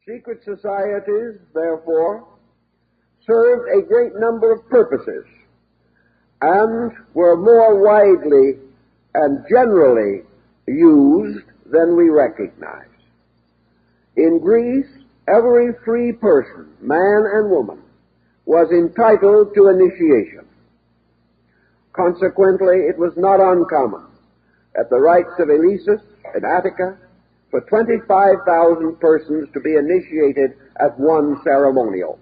Secret societies, therefore, served a great number of purposes and were more widely and generally used than we recognize. In Greece, every free person, man and woman, was entitled to initiation. Consequently, it was not uncommon at the rites of Eleusis in Attica for 25,000 persons to be initiated at one ceremonial.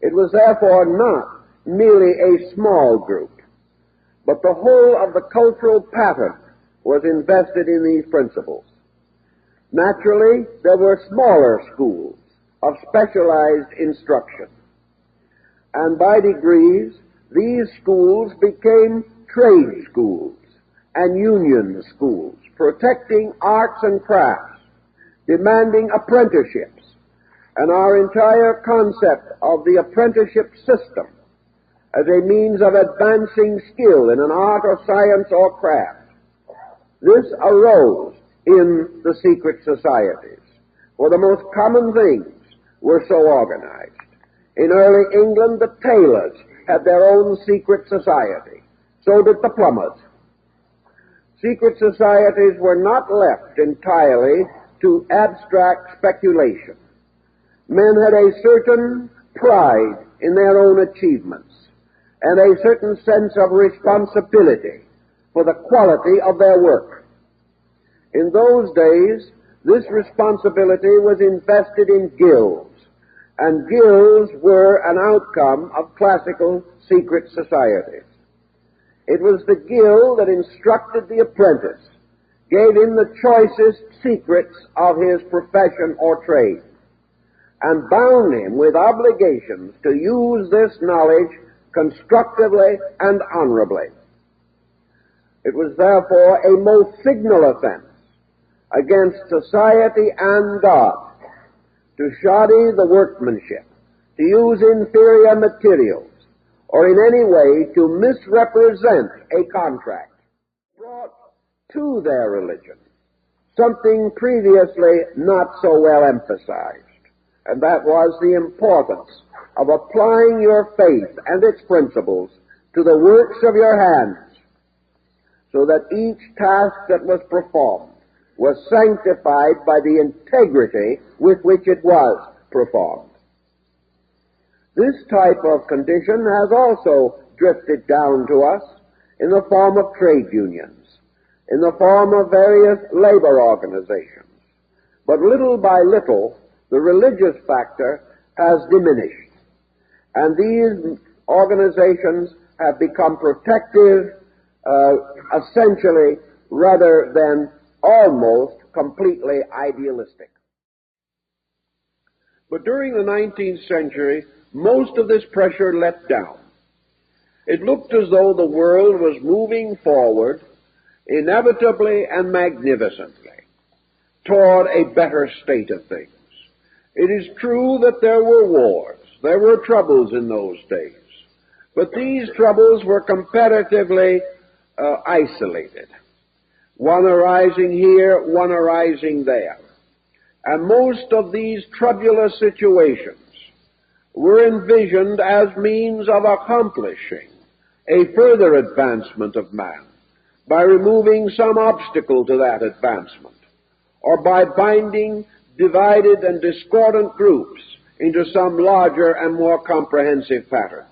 It was therefore not merely a small group, but the whole of the cultural pattern was invested in these principles. Naturally, there were smaller schools of specialized instruction, and by degrees, these schools became trade schools and union schools, protecting arts and crafts, demanding apprenticeships, and our entire concept of the apprenticeship system as a means of advancing skill in an art or science or craft. This arose in the secret societies, for the most common things were so organized. In early England, the tailors had their own secret society. So did the plumbers. Secret societies were not left entirely to abstract speculation. Men had a certain pride in their own achievements and a certain sense of responsibility for the quality of their work. In those days, this responsibility was invested in guilds, and guilds were an outcome of classical secret societies. It was the guild that instructed the apprentice, gave him the choicest secrets of his profession or trade, and bound him with obligations to use this knowledge constructively and honorably. It was therefore a most signal offense against society and God to shoddy the workmanship, to use inferior materials, or in any way to misrepresent a contract, brought to their religion something previously not so well emphasized, and that was the importance of applying your faith and its principles to the works of your hands, so that each task that was performed was sanctified by the integrity with which it was performed. This type of condition has also drifted down to us in the form of trade unions, in the form of various labor organizations. But little by little, the religious factor has diminished, and these organizations have become protective, essentially, rather than almost completely idealistic. But during the 19th century, most of this pressure let down. It looked as though the world was moving forward inevitably and magnificently toward a better state of things. It is true that there were wars, there were troubles in those days, but these troubles were comparatively isolated. One arising here, one arising there. And most of these troublous situations were envisioned as means of accomplishing a further advancement of man by removing some obstacle to that advancement, or by binding divided and discordant groups into some larger and more comprehensive pattern.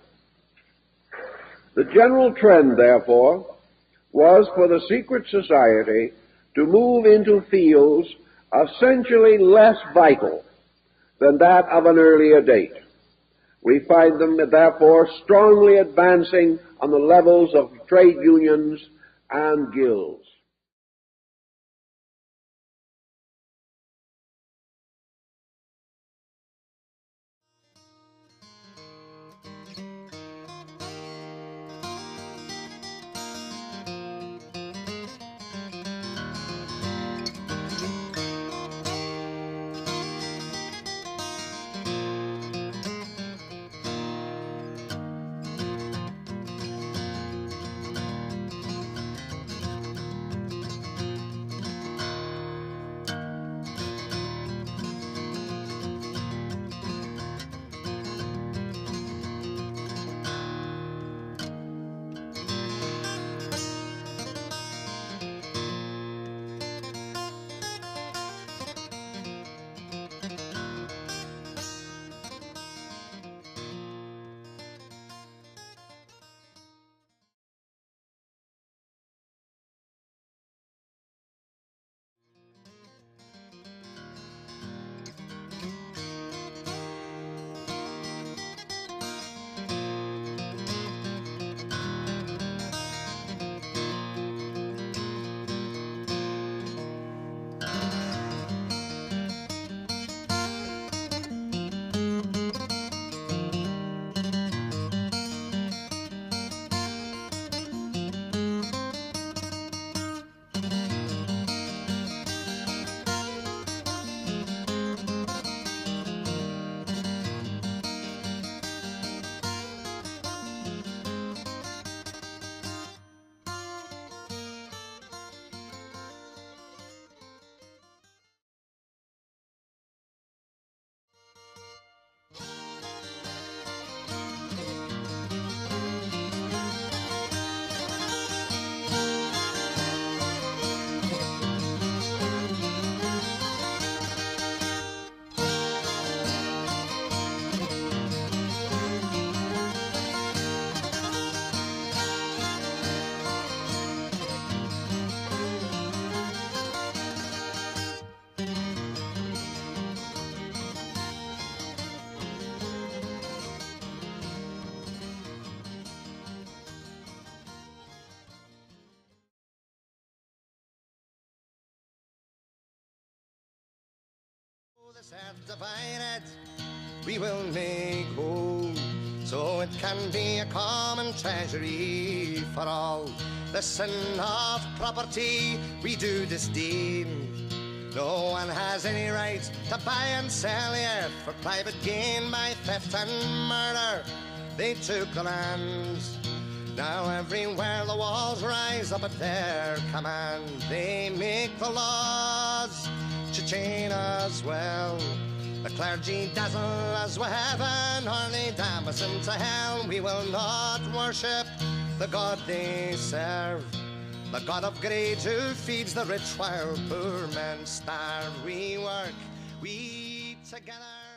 The general trend, therefore, was for the secret society to move into fields essentially less vital than that of an earlier date. We find them, therefore, strongly advancing on the levels of trade unions and guilds. Divided, we will make whole, so it can be a common treasury for all. The sin of property we do disdain. No one has any right to buy and sell it for private gain. By theft and murder they took the land. Now everywhere the walls rise up at their command. They make the laws to chain us well. The clergy dazzle us with heaven, or they damn us into hell. We will not worship the God they serve, the God of greed who feeds the rich while poor men starve. We work, we eat together.